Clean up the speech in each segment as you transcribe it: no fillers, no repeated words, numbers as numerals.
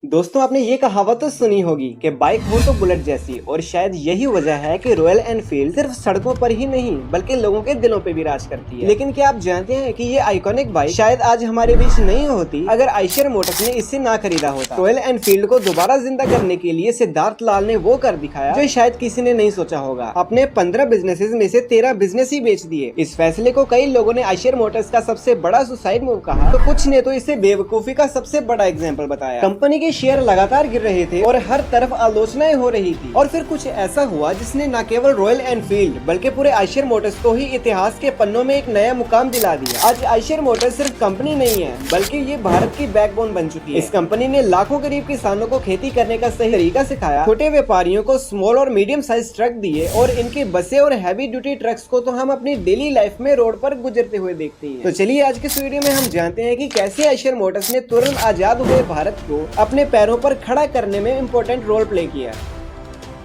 दोस्तों आपने ये कहावत तो सुनी होगी कि बाइक हो तो बुलेट जैसी, और शायद यही वजह है कि रॉयल एनफील्ड सिर्फ सड़कों पर ही नहीं बल्कि लोगों के दिलों पे भी राज करती है। लेकिन क्या आप जानते हैं कि ये आइकॉनिक बाइक शायद आज हमारे बीच नहीं होती अगर आयशर मोटर्स ने इसे ना खरीदा होता। रॉयल एनफील्ड को दोबारा जिंदा करने के लिए सिद्धार्थ लाल ने वो कर दिखाया जो शायद किसी ने नहीं सोचा होगा। अपने 15 बिजनेसेस में से 13 बिजनेस ही बेच दिए। इस फैसले को कई लोगों ने आयशर मोटर्स का सबसे बड़ा सुसाइड मूव कहा, तो कुछ ने तो इसे बेवकूफी का सबसे बड़ा एग्जाम्पल बताया। कंपनी के शेयर लगातार गिर रहे थे और हर तरफ आलोचनाएं हो रही थी, और फिर कुछ ऐसा हुआ जिसने न केवल रॉयल एनफील्ड बल्कि पूरे आयशर मोटर्स को ही इतिहास के पन्नों में एक नया मुकाम दिला दिया। आज आयशर मोटर्स सिर्फ कंपनी नहीं है बल्कि ये भारत की बैकबोन बन चुकी है। इस कंपनी ने लाखों गरीब किसानों को खेती करने का सही तरीका सिखाया, छोटे व्यापारियों को स्मॉल और मीडियम साइज ट्रक दिए, और इनके बसें और हैवी ड्यूटी ट्रक्स को तो हम अपनी डेली लाइफ में रोड पर गुजरते हुए देखते हैं। तो चलिए आज के इस वीडियो में हम जानते हैं कि कैसे आयशर मोटर्स ने तुरंत आजाद हुए भारत को अपने पैरों पर खड़ा करने में इम्पोर्टेंट रोल प्ले किया।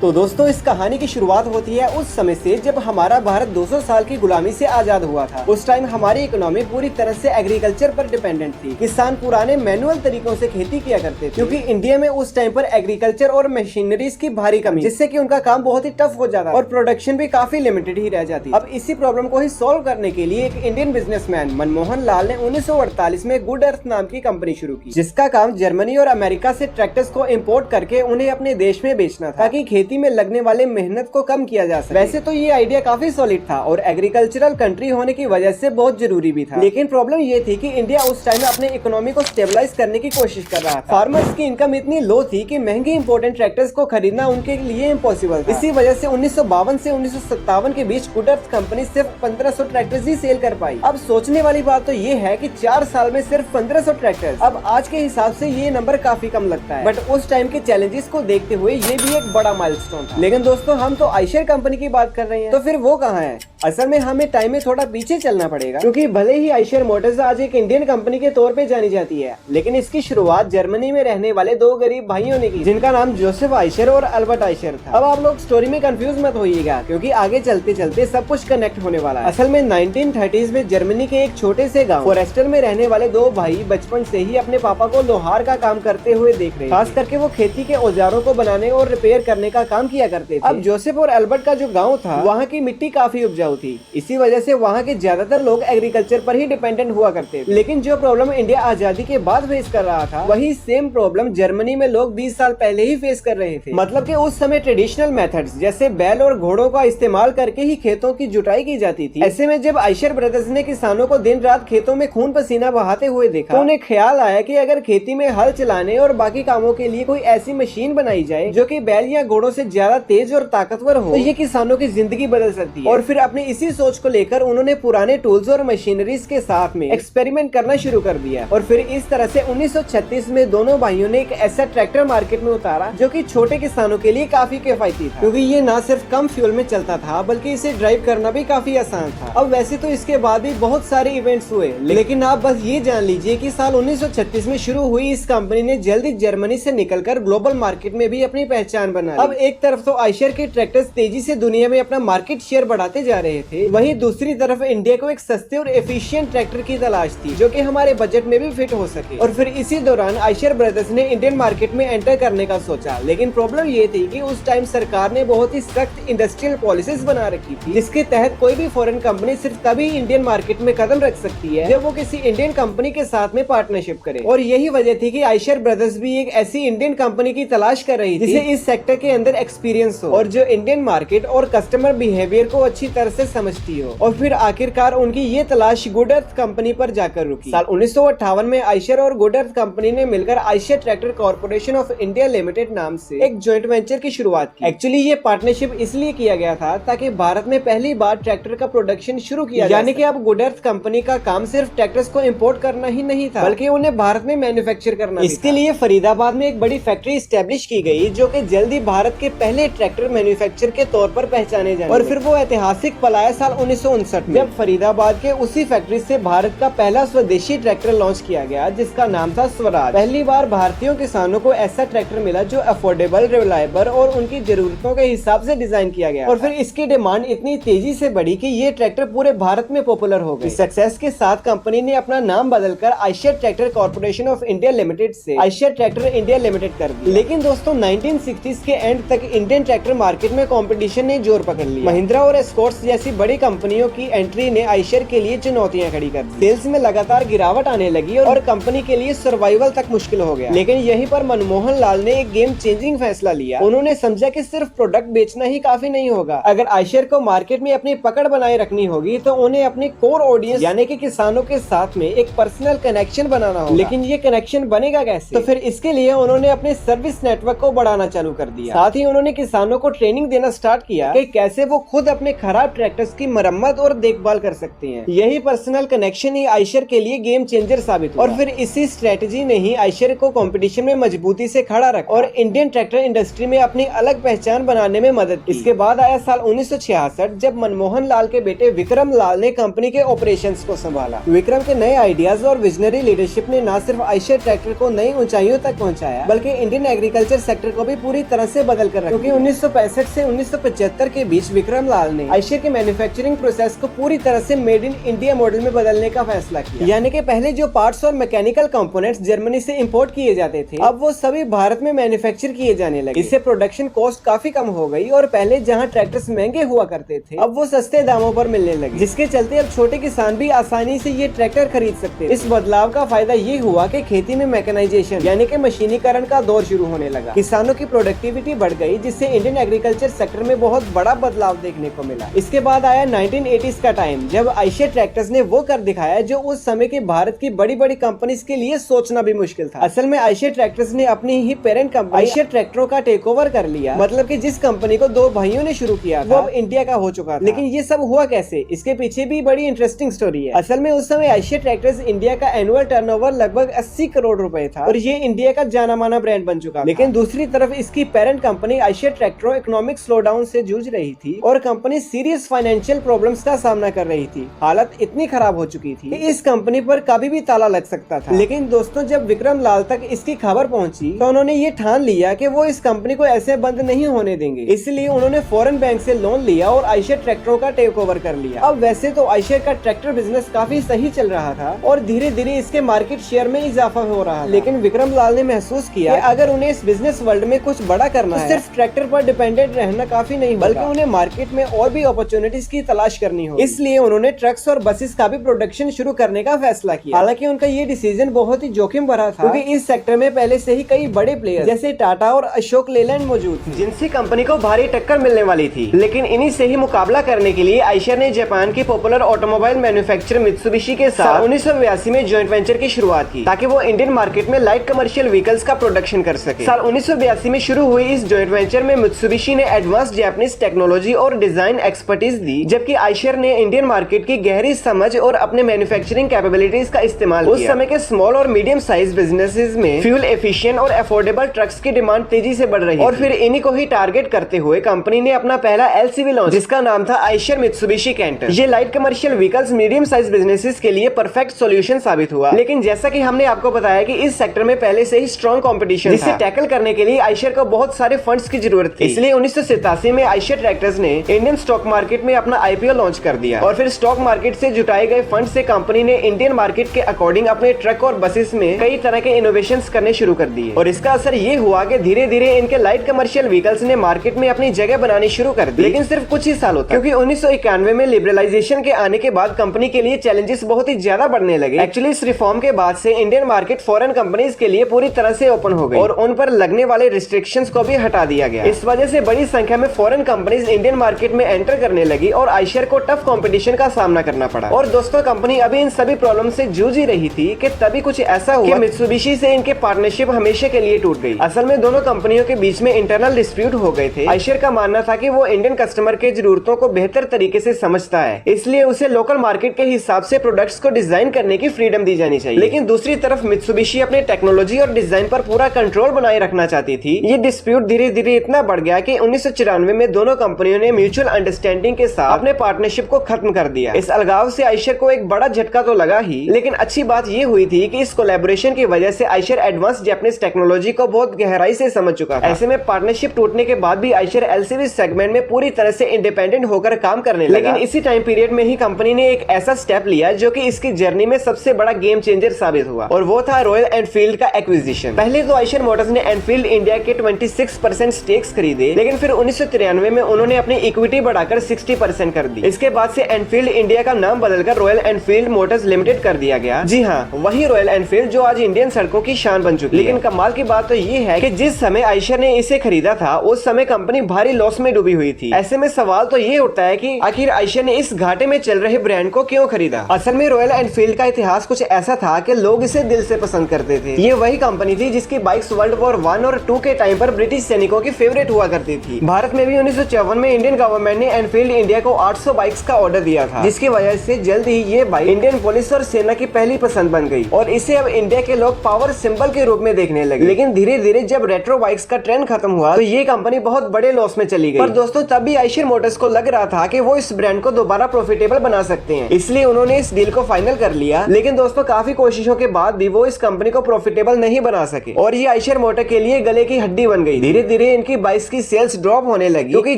तो दोस्तों इस कहानी की शुरुआत होती है उस समय से जब हमारा भारत 200 साल की गुलामी से आजाद हुआ था। उस टाइम हमारी इकोनॉमी पूरी तरह से एग्रीकल्चर पर डिपेंडेंट थी। किसान पुराने मैनुअल तरीकों से खेती किया करते थे, क्योंकि इंडिया में उस टाइम पर एग्रीकल्चर और मशीनरीज की भारी कमी, जिससे कि उनका काम बहुत ही टफ हो जाता और प्रोडक्शन भी काफी लिमिटेड ही रह जाती। अब इसी प्रॉब्लम को ही सोल्व करने के लिए एक इंडियन बिजनेसमैन मनमोहन लाल ने 1948 में गुड अर्थ नाम की कंपनी शुरू की, जिसका काम जर्मनी और अमेरिका से ट्रैक्टर्स को इम्पोर्ट करके उन्हें अपने देश में बेचना था, ताकि खेती में लगने वाले मेहनत को कम किया जा सके। वैसे तो ये आइडिया काफी सॉलिड था और एग्रीकल्चरल कंट्री होने की वजह से बहुत जरूरी भी था, लेकिन प्रॉब्लम ये थी कि इंडिया उस टाइम में अपने इकोनॉमी को स्टेबलाइज करने की कोशिश कर रहा था। फार्मर्स की इनकम इतनी लो थी कि महंगे इंपोर्टेंट ट्रैक्टर्स को खरीदना उनके लिए इम्पॉसिबल था। इसी वजह से 1952 से 1957 के बीच गुड अर्थ कंपनी सिर्फ 1500 ट्रैक्टर्स ही सेल कर पाई। अब सोचने वाली बात तो ये है कि 4 साल में सिर्फ 1500 ट्रैक्टर्स। अब आज के हिसाब से ये नंबर काफी कम लगता है, बट उस टाइम के चैलेंजेस को देखते हुए ये भी एक बड़ा माइलस्टोन था। लेकिन दोस्तों हम तो आयशर कंपनी की बात कर रहे हैं, तो फिर वो कहाँ है? असल में हमें टाइम में थोड़ा पीछे चलना पड़ेगा, क्योंकि भले ही आयशर मोटर्स आज एक इंडियन कंपनी के तौर पे जानी जाती है, लेकिन इसकी शुरुआत जर्मनी में रहने वाले 2 गरीब भाइयों ने की, जिनका नाम जोसेफ आयशर और अल्बर्ट आयशर था। अब आप लोग स्टोरी में कंफ्यूज मत होइएगा, क्योंकि आगे चलते चलते सब कुछ कनेक्ट होने वाला है। असल में 1930s में जर्मनी के एक छोटे से गाँव फॉरेस्टर में रहने वाले 2 भाई बचपन से ही अपने पापा को लोहार का काम करते हुए देख रहे, खास करके वो खेती के औजारों को बनाने और रिपेयर करने का काम किया करते थे। अब जोसेफ और अल्बर्ट का जो गांव था वहाँ की मिट्टी काफी उपजाऊ थी, इसी वजह से वहाँ के ज्यादातर लोग एग्रीकल्चर पर ही डिपेंडेंट हुआ करते थे। लेकिन जो प्रॉब्लम इंडिया आजादी के बाद फेस कर रहा था, वही सेम प्रॉब्लम जर्मनी में लोग 20 साल पहले ही फेस कर रहे थे। मतलब कि उस समय ट्रेडिशनल मेथड्स जैसे बैल और घोड़ों का इस्तेमाल करके ही खेतों की जुताई की जाती थी। ऐसे में जब आयशर ब्रदर्स ने किसानों को दिन रात खेतों में खून पसीना बहाते हुए देखा, तो उन्हें ख्याल आया कि अगर खेती में हल चलाने और बाकी कामों के लिए कोई ऐसी मशीन बनाई जाए जो कि बैल या घोड़ों से ज्यादा तेज और ताकतवर हो, तो ये किसानों की जिंदगी बदल सकती है। और फिर अपनी इसी सोच को लेकर उन्होंने पुराने टूल्स और मशीनरीज के साथ में एक्सपेरिमेंट करना शुरू कर दिया। और फिर इस तरह से 1936 में दोनों भाइयों ने एक ऐसा ट्रैक्टर मार्केट में उतारा जो कि छोटे किसानों के लिए काफी किफायती था, क्योंकि ये न सिर्फ कम फ्यूल में चलता था बल्कि इसे ड्राइव करना भी काफी आसान था। अब वैसे तो इसके बाद भी बहुत सारे इवेंट्स हुए, लेकिन आप बस ये जान लीजिए कि साल 1936 में शुरू हुई इस कंपनी ने जल्दी जर्मनी से निकलकर ग्लोबल मार्केट में भी अपनी पहचान बना ली। अब एक तरफ तो आयशर के ट्रैक्टर्स तेजी से दुनिया में अपना मार्केट शेयर बढ़ाते जा रहे थे, वहीं दूसरी तरफ इंडिया को एक सस्ते और एफिशिएंट ट्रैक्टर की तलाश थी जो कि हमारे बजट में भी फिट हो सके। और फिर इसी दौरान आयशर ब्रदर्स ने इंडियन मार्केट में एंटर करने का सोचा, लेकिन प्रॉब्लम ये थी कि उस टाइम सरकार ने बहुत ही सख्त इंडस्ट्रियल पॉलिसीज बना रखी थी, जिसके तहत कोई भी फॉरेन कंपनी सिर्फ तभी इंडियन मार्केट में कदम रख सकती है जब वो किसी इंडियन कंपनी के साथ में पार्टनरशिप करे। और यही वजह थी कि आयशर ब्रदर्स भी एक ऐसी इंडियन कंपनी की तलाश कर रही थी जिसे इस सेक्टर के अंदर एक्सपीरियंस हो और जो इंडियन मार्केट और कस्टमर बिहेवियर को अच्छी तरह से समझती हो। और फिर आखिरकार उनकी ये तलाश गुड अर्थ कंपनी पर जाकर रुकी। साल 1958 में आयशर और गुड अर्थ कंपनी ने मिलकर Eicher tractor corporation of India limited नाम से एक जॉइंट वेंचर की शुरुआत की। एक्चुअली ये पार्टनरशिप इसलिए किया गया था ताकि भारत में पहली बार ट्रैक्टर का प्रोडक्शन शुरू किया, यानी कि अब गुड अर्थ कंपनी का काम सिर्फ ट्रैक्टर्स को इम्पोर्ट करना ही नहीं था बल्कि उन्हें भारत में मैन्युफैक्चर करना। इसके लिए फरीदाबाद में एक बड़ी फैक्ट्री स्टैब्लिश की गई जो कि जल्दी भारत के पहले ट्रैक्टर मैन्युफैक्चर के तौर पर पहचाने जाने। और फिर वो ऐतिहासिक पलाया साल 1959 में, जब फरीदाबाद के उसी फैक्ट्री से भारत का पहला स्वदेशी ट्रैक्टर लॉन्च किया गया, जिसका नाम था स्वराज। पहली बार भारतीय किसानों को ऐसा ट्रैक्टर मिला जो अफोर्डेबल, रिलायबल और उनकी जरूरतों के हिसाब से डिजाइन किया गया, और फिर इसकी डिमांड इतनी तेजी से बढ़ी कि ये ट्रैक्टर पूरे भारत में पॉपुलर हो गए। सक्सेस के साथ कंपनी ने अपना नाम बदलकर Eicher tractor corporation of India limited से आयशर ट्रैक्टर इंडिया लिमिटेड कर दिया। लेकिन दोस्तों 1960s के एंड तक इंडियन ट्रैक्टर मार्केट में कंपटीशन ने जोर पकड़ लिया। महिंद्रा और एस्कॉर्ट्स जैसी बड़ी कंपनियों की एंट्री ने आयशर के लिए चुनौतियां खड़ी कर दी। सेल्स में लगातार गिरावट आने लगी और कंपनी के लिए सर्वाइवल तक मुश्किल हो गया। लेकिन यहीं पर मनमोहन लाल ने एक गेम चेंजिंग फैसला लिया। उन्होंने समझा कि सिर्फ प्रोडक्ट बेचना ही काफी नहीं होगा। अगर आयशर को मार्केट में अपनी पकड़ बनाए रखनी होगी तो उन्हें अपनी कोर ऑडियंस यानी कि किसानों के साथ में एक पर्सनल कनेक्शन बनाना होगा। लेकिन ये कनेक्शन बनेगा कैसे? तो फिर इसके लिए उन्होंने अपने सर्विस नेटवर्क को बढ़ाना चालू कर दिया। साथ ही उन्होंने किसानों को ट्रेनिंग देना स्टार्ट किया कि कैसे वो खुद अपने खराब ट्रैक्टर्स की मरम्मत और देखभाल कर सकते हैं। यही पर्सनल कनेक्शन ही आयशर के लिए गेम चेंजर साबित हुआ। और फिर इसी स्ट्रेटेजी ने ही आयशर को कंपटीशन में मजबूती से खड़ा रखा और इंडियन ट्रैक्टर इंडस्ट्री में अपनी अलग पहचान बनाने में मदद की। इसके बाद आया साल 1966, जब मनमोहन लाल के बेटे विक्रम लाल ने कंपनी के ऑपरेशंस को संभाला। विक्रम के नए आइडियाज और विजनरी लीडरशिप ने न सिर्फ आयशर ट्रैक्टर को नई ऊंचाइयों तक पहुंचाया, बल्कि इंडियन एग्रीकल्चर सेक्टर को भी पूरी तरह से बदल कर रखा। क्योंकि 1965 से 1975 के बीच विक्रम लाल ने आयशर के मैन्युफैक्चरिंग प्रोसेस को पूरी तरह से मेड इन इंडिया मॉडल में बदलने का फैसला किया। यानी कि पहले जो पार्ट्स और मैकेनिकल कंपोनेंट्स जर्मनी से इंपोर्ट किए जाते थे, अब वो सभी भारत में मैन्युफैक्चर किए जाने लगे। इससे प्रोडक्शन कॉस्ट काफी कम हो गई और पहले जहाँ ट्रैक्टर्स महंगे हुआ करते थे, अब वो सस्ते दामों पर मिलने लगे, जिसके चलते अब छोटे किसान भी आसानी से ये ट्रैक्टर खरीद सकते। इस बदलाव का फायदा ये हुआ कि खेती में मैकेनाइजेशन यानी कि मशीनीकरण का दौर शुरू होने लगा। किसानों की प्रोडक्टिविटी बढ़ गई, जिससे इंडियन एग्रीकल्चर सेक्टर में बहुत बड़ा बदलाव देखने को मिला। इसके बाद आया 1980s का टाइम, जब आयशर ट्रैक्टर्स ने वो कर दिखाया जो उस समय के भारत की बड़ी बड़ी कंपनीज के लिए सोचना भी मुश्किल था। असल में आयशर ट्रैक्टर्स ने अपनी ही पेरेंट कंपनी आयशर ट्रैक्टरों का टेक ओवर कर लिया। मतलब कि जिस कंपनी को दो भाइयों ने शुरू किया था, वो अब इंडिया का हो चुका था। लेकिन ये सब हुआ कैसे? इसके पीछे भी बड़ी इंटरेस्टिंग स्टोरी है। असल में उस समय आयशर ट्रैक्टर्स इंडिया का एनुअल टर्नओवर लगभग 80 करोड़ रुपए था और ये इंडिया का जाना माना ब्रांड बन चुका था। लेकिन दूसरी तरफ इसकी पेरेंट कंपनी आयशर ट्रैक्टरों इकोनॉमिक स्लोडाउन से जूझ रही थी और कंपनी सीरियस फाइनेंशियल प्रॉब्लम्स का सामना कर रही थी। हालत इतनी खराब हो चुकी थी कि इस कंपनी पर कभी भी ताला लग सकता था। लेकिन दोस्तों, जब विक्रम लाल तक इसकी खबर पहुंची तो उन्होंने ये ठान लिया कि वो इस कंपनी को ऐसे बंद नहीं होने देंगे। इसलिए उन्होंने फॉरेन बैंक से लोन लिया और आयशर ट्रैक्टरों का टेक ओवर कर लिया। अब वैसे तो आयशर का ट्रैक्टर बिजनेस काफी सही चल रहा था और धीरे धीरे इसके मार्केट शेयर में इजाफा हो रहा था। लेकिन विक्रम लाल ने महसूस किया कि अगर उन्हें इस बिजनेस वर्ल्ड में कुछ बड़ा करना है, सिर्फ ट्रैक्टर पर डिपेंडेंट रहना काफी नहीं, बल्कि उन्हें मार्केट में और भी अपॉर्चुनिटीज की तलाश करनी होगी। इसलिए उन्होंने ट्रक्स और बसेस का भी प्रोडक्शन शुरू करने का फैसला किया। हालांकि उनका ये डिसीजन बहुत ही जोखिम भरा था, क्योंकि इस सेक्टर में पहले से ही कई बड़े प्लेयर जैसे टाटा और अशोक लेलैंड मौजूद थे, जिनसे कंपनी को भारी टक्कर मिलने वाली थी। लेकिन इन्हीं से ही मुकाबला करने के लिए आयशर ने जापान की पॉपुलर ऑटोमोबाइल मैन्युफैक्चरर मित्सुबिशी के साथ 1982 में जॉइंट वेंचर की शुरुआत की, ताकि वो इंडियन मार्केट में लाइट कमर्शियल व्हीकल्स का प्रोडक्शन कर सके। साल 1982 में शुरू हुई इस जॉइंट वेंचर में मित्सुबिशी ने एडवांस जापानीज टेक्नोलॉजी और डिजाइन एक्सपर्टीज दी, जबकि आयशर ने इंडियन मार्केट की गहरी समझ और अपने मैन्युफैक्चरिंग कैपेबिलिटीज का इस्तेमाल किया। उस समय के स्मॉल और मीडियम साइज बिजनेसेस में फ्यूल एफिशिएंट और अफोर्डेबल ट्रक्स की डिमांड तेजी से बढ़ रही है और फिर इन्हीं को ही टारगेट करते हुए कंपनी ने अपना पहला एलसीवी लॉन्च, जिसका नाम था आयशर मित्सुबिशी कैंटर। ये light commercial vehicles medium size businesses के लिए परफेक्ट सॉल्यूशन साबित हुआ। लेकिन जैसा कि हमने आपको बताया कि इस सेक्टर में पहले से ही स्ट्रॉन्ग कंपटीशन था, जिसे टैकल करने के लिए आयशर को बहुत सारे फंड्स की जरूरत थी। इसलिए 1987 में आयशर ट्रैक्टर्स ने इंडियन स्टॉक मार्केट में अपना आईपीओ लॉन्च कर दिया और फिर स्टॉक मार्केट से जुटाए गए फंड से कंपनी ने इंडियन मार्केट के अकॉर्डिंग अपने ट्रक और बसेस में कई तरह के इनोवेशंस करने शुरू कर दिए। और इसका असर ये हुआ कि धीरे धीरे इनके लाइट कमर्शियल व्हीकल्स ने मार्केट में अपनी जगह बनानी शुरू कर दी, लेकिन सिर्फ कुछ ही सालों तक, क्योंकि 1991 में लिबरलाइजेशन के आने के बाद कंपनी के लिए चैलेंजेस बहुत ही ज्यादा बढ़ने लगे। एक्चुअली इस रिफॉर्म के बाद से इंडियन मार्केट फॉरेन कंपनीज के लिए पूरी तरह से ओपन हो गई और उन पर लगने वाले रिस्ट्रिक्शंस को भी हटा दिया गया। इस वजह से बड़ी संख्या में फॉरेन कंपनीज इंडियन मार्केट में एंटर करने लगी और आयशर को टफ कंपटीशन का सामना करना पड़ा। और दोस्तों, कंपनी अभी इन सभी प्रॉब्लम से जूझ ही रही थी कि तभी कुछ ऐसा हुआ कि मित्सुबिशी से इनके पार्टनरशिप हमेशा के लिए टूट गई। असल में दोनों कंपनियों के बीच में इंटरनल डिस्प्यूट हो गए थे। आयशर का मानना था कि वो इंडियन कस्टमर के जरूरतों को बेहतर तरीके से समझता है, इसलिए उसे लोकल मार्केट के हिसाब से प्रोडक्ट्स को डिजाइन करने की फ्रीडम दी जानी चाहिए। लेकिन दूसरी तरफ मित्सुबिशी अपने टेक्नोलॉजी और डिजाइन पर पूरा कंट्रोल बनाए रखना चाहती थी। ये डिस्प्यूट धीरे धीरे इतना बढ़ गया कि 1994 में दोनों कंपनियों ने म्यूचुअल अंडरस्टैंडिंग बोइंग के साथ अपने पार्टनरशिप को खत्म कर दिया। इस अलगाव से आयशर को एक बड़ा झटका तो लगा ही, लेकिन अच्छी बात ये हुई थी कि इस कोलैबोरेशन की वजह से आयशर एडवांस जापानीज टेक्नोलॉजी को बहुत गहराई से समझ चुका था। ऐसे में पार्टनरशिप टूटने के बाद भी आयशर एलसीवी सेगमेंट में पूरी तरह से इंडिपेंडेंट होकर काम करने लगा। लेकिन इसी टाइम पीरियड में ही कंपनी ने एक ऐसा स्टेप लिया जो कि इसकी जर्नी में सबसे बड़ा गेम चेंजर साबित हुआ, और वो था रॉयल एनफील्ड का एक्विजिशन। पहले तो आयशर मोटर्स ने एनफील्ड इंडिया के 26% स्टेक्स खरीदे, लेकिन फिर 1993 में उन्होंने अपनी इक्विटी बढ़ाकर 60% कर दी। इसके बाद से एनफील्ड इंडिया का नाम बदलकर रॉयल एनफील्ड मोटर्स लिमिटेड कर दिया गया। जी हाँ, वही रॉयल एनफील्ड जो आज इंडियन सड़कों की शान बन चुकी है। लेकिन कमाल की बात तो ये है कि जिस समय आयशर ने इसे खरीदा था उस समय कंपनी भारी लॉस में डूबी हुई थी। ऐसे में सवाल तो ये उठता है कि आखिर आयशर ने इस घाटे में चल रहे ब्रांड को क्यों खरीदा। असल में रॉयल एनफील्ड का इतिहास कुछ ऐसा था कि लोग इसे दिल से पसंद करते थे। ये वही कंपनी थी जिसकी बाइक्स वर्ल्ड वॉर 1 और 2 के टाइम पर ब्रिटिश सैनिकों की फेवरेट हुआ करती थी। भारत में भी 1954 में इंडियन गवर्नमेंट ने एनफील्ड इंडिया को 800 बाइक्स का ऑर्डर दिया था, जिसकी वजह से जल्द ही ये बाइक इंडियन पुलिस और सेना की पहली पसंद बन गई और इसे अब इंडिया के लोग पावर सिंबल के रूप में देखने लगे। लेकिन धीरे धीरे जब रेट्रो बाइक्स का ट्रेंड खत्म हुआ तो ये कंपनी बहुत बड़े लॉस में चली गई। पर दोस्तों तब भी आयशर मोटर्स को लग रहा था कि वो इस ब्रांड को दोबारा प्रॉफिटेबल बना सकते हैं, इसलिए उन्होंने इस डील को फाइनल कर लिया। लेकिन दोस्तों काफी कोशिशों के बाद भी वो इस कंपनी को प्रॉफिटेबल नहीं बना सके और ये आयशर मोटर के लिए गले की हड्डी बन गई। धीरे धीरे इनकी बाइक्स की सेल्स ड्रॉप होने लगी, क्योंकि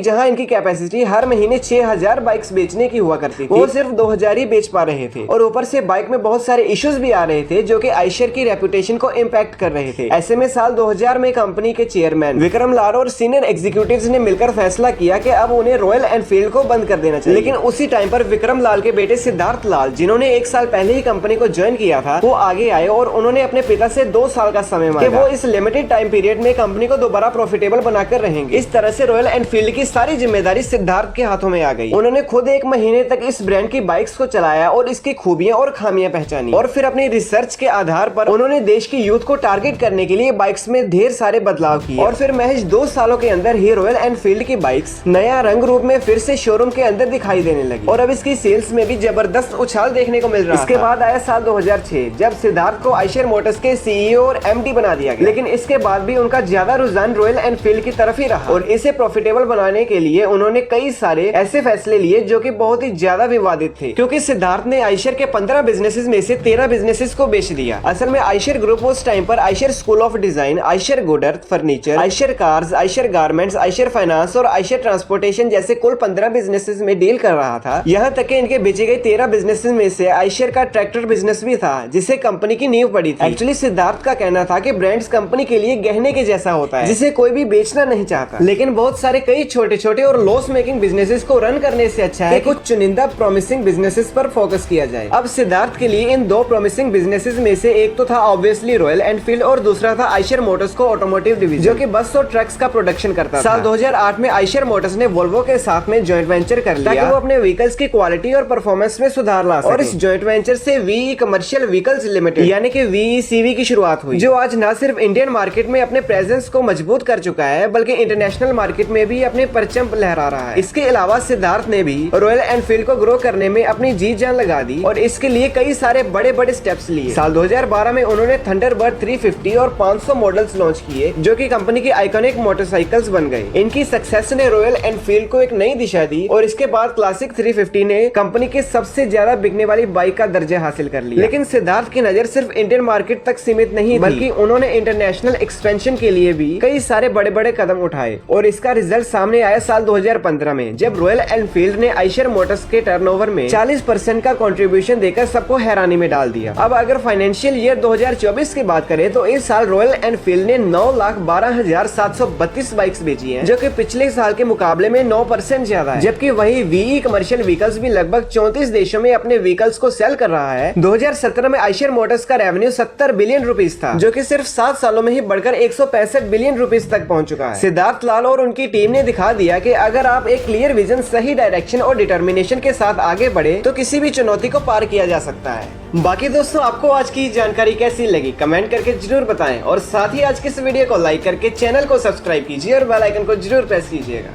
जहां इनकी कैपेसिटी हर महीने 6000 बाइक्स बेचने की हुआ करती थी, वो सिर्फ 2000 ही बेच पा रहे थे। और ऊपर से बाइक में बहुत सारे इश्यूज भी आ रहे थे जो कि आयशर की रेपुटेशन को इम्पैक्ट कर रहे थे। ऐसे में साल 2000 में कंपनी के चेयरमैन विक्रम लाल और सीनियर एग्जीक्यूटिव्स ने मिलकर फैसला किया कि अब उन्हें रॉयल एनफील्ड को बंद कर देना चाहिए। लेकिन उसी टाइम पर विक्रम लाल के बेटे सिद्धार्थ लाल, जिन्होंने 1 साल पहले ही कंपनी को ज्वाइन किया था, वो आगे आए और उन्होंने अपने पिता से 2 साल का समय मांगा कि वो इस लिमिटेड टाइम पीरियड में कंपनी को दोबारा प्रॉफिटेबल बनाकर रहेंगे। इस तरह से रॉयल एनफील्ड की सारी जिम्मेदारी सिद्धार्थ के हाथों में आ गई। उन्होंने खुद 1 महीने तक इस ब्रांड की बाइक्स को चलाया और इसकी खूबियां और खामियां पहचानी, और फिर अपनी रिसर्च के आधार पर उन्होंने देश की यूथ को टारगेट करने के लिए बाइक्स में ढेर सारे बदलाव किए। और फिर महज 2 सालों के अंदर ही रॉयल एनफील्ड की बाइक्स नया रंग रूप में फिर से शोरूम के अंदर दिखाई देने लगी और अब इसकी सेल्स में भी जबरदस्त उछाल देखने को मिल रहा है। इसके बाद आया साल 2006, जब सिद्धार्थ को आयशर मोटर्स के सीईओ और एमडी बना दिया गया। लेकिन इसके बाद भी उनका ज्यादा रुझान रॉयल एनफील्ड की तरफ ही रहा और इसे प्रॉफिटेबल बनाने के लिए उन्होंने कई सारे ऐसे फैसले लिए जो कि बहुत ही ज्यादा विवादित थे, क्योंकि सिद्धार्थ ने आयशर के 15 बिजनेसेस में से 13 बिजनेसेस को बेच दिया। असल में आयशर ग्रुप उस टाइम पर Eicher school of design, Eicher Goodearth furniture, Eicher cars, Eicher garments, Eicher finance और आयशर ट्रांसपोर्टेशन जैसे कुल 15 बिजनेसेस में डील कर रहा था। यहाँ तक कि इनके बेचे गए 13 बिजनेसेस में से आयशर का ट्रैक्टर बिजनेस भी था, जिसे कंपनी की नींव पड़ी थी। एक्चुअली सिद्धार्थ का कहना था कि ब्रांड्स कंपनी के लिए गहने के जैसा होता है, जिसे कोई भी बेचना नहीं चाहता। लेकिन बहुत सारे कई छोटे छोटे और लॉस मेकिंग बिजनेसेस को रन करने से अच्छा है कुछ चुनिंदा प्रॉमिसिंग बिजनेसेस पर फोकस किया जाए। अब सिद्धार्थ के लिए इन 2 प्रॉमिसिंग बिजनेसेस में से एक तो था ऑब्वियसली रॉयल एनफील्ड और दूसरा था आयशर मोटर्स को ऑटोमोटिव डिवीजन, जो कि बस और ट्रक्स का प्रोडक्शन करता था। साल 2008 में आयशर मोटर्स ने वोल्वो के साथ में जॉइंट वेंचर कर लिया ताकि वो अपने व्हीकल्स की क्वालिटी और परफॉर्मेंस में सुधार ला सके। और इस जॉइंट वेंचर से वीई कमर्शियल व्हीकल्स लिमिटेड यानी कि वीईसीवी की शुरुआत हुई, जो आज न सिर्फ इंडियन मार्केट में अपने प्रेजेंस को मजबूत कर चुका है बल्कि इंटरनेशनल मार्केट में भी अपने परचम लहरा रहा है। इसके अलावा सिद्धार्थ ने भी रॉयल एनफील्ड को ग्रो करने में अपनी जी जान लगा दी और इसके लिए कई सारे बड़े बड़े स्टेप्स लिए। साल 2012 में उन्होंने थंडरबर्ड 350 और 500 मॉडल्स लॉन्च किए, जो कि कंपनी की आइकॉनिक मोटरसाइकिल्स बन गए। इनकी सक्सेस ने रॉयल एनफील्ड को एक नई दिशा दी और इसके बाद क्लासिक 350 ने कंपनी के सबसे ज्यादा बिकने वाली बाइक का दर्जा हासिल कर लिया। लेकिन सिद्धार्थ की नजर सिर्फ इंडियन मार्केट तक सीमित नहीं, बल्कि उन्होंने इंटरनेशनल एक्सपेंशन के लिए भी कई सारे बड़े बड़े कदम उठाए और इसका रिजल्ट सामने आया साल 2015 में, जब रॉयल एनफील्ड ने आयशर मोटर्स के टर्नओवर में 40% का कंट्रीब्यूशन देकर सबको हैरानी में डाल दिया। अब अगर फाइनेंशियल ईयर 2024 की बात करें तो इस साल रॉयल एनफील्ड ने 9,12,732 बाइक्स बेची हैं, जो कि पिछले साल के मुकाबले में 9% ज्यादा है। जबकि वही वीई कमर्शियल व्हीकल्स भी लगभग 34 देशों में अपने व्हीकल्स को सेल कर रहा है। 2017 में आयशर मोटर्स का रेवेन्यू 70 बिलियन रुपीस था, जो कि सिर्फ 7 सालों में ही बढ़कर 165 बिलियन रुपीस तक पहुंच चुका है। सिद्धार्थ लाल और उनकी टीम ने दिखा दिया कि अगर आप एक क्लियर विजन, सही डायरेक्शन और डिटर्मिनेशन के साथ आगे बढ़े तो किसी भी चुनौती को पार किया जा सकता है। बाकी दोस्तों, आपको आज की जानकारी कैसी लगी कमेंट करके जरूर बताएं और साथ ही आज की इस वीडियो को लाइक करके चैनल को सब्सक्राइब कीजिए और बेल आइकन को जरूर प्रेस कीजिएगा।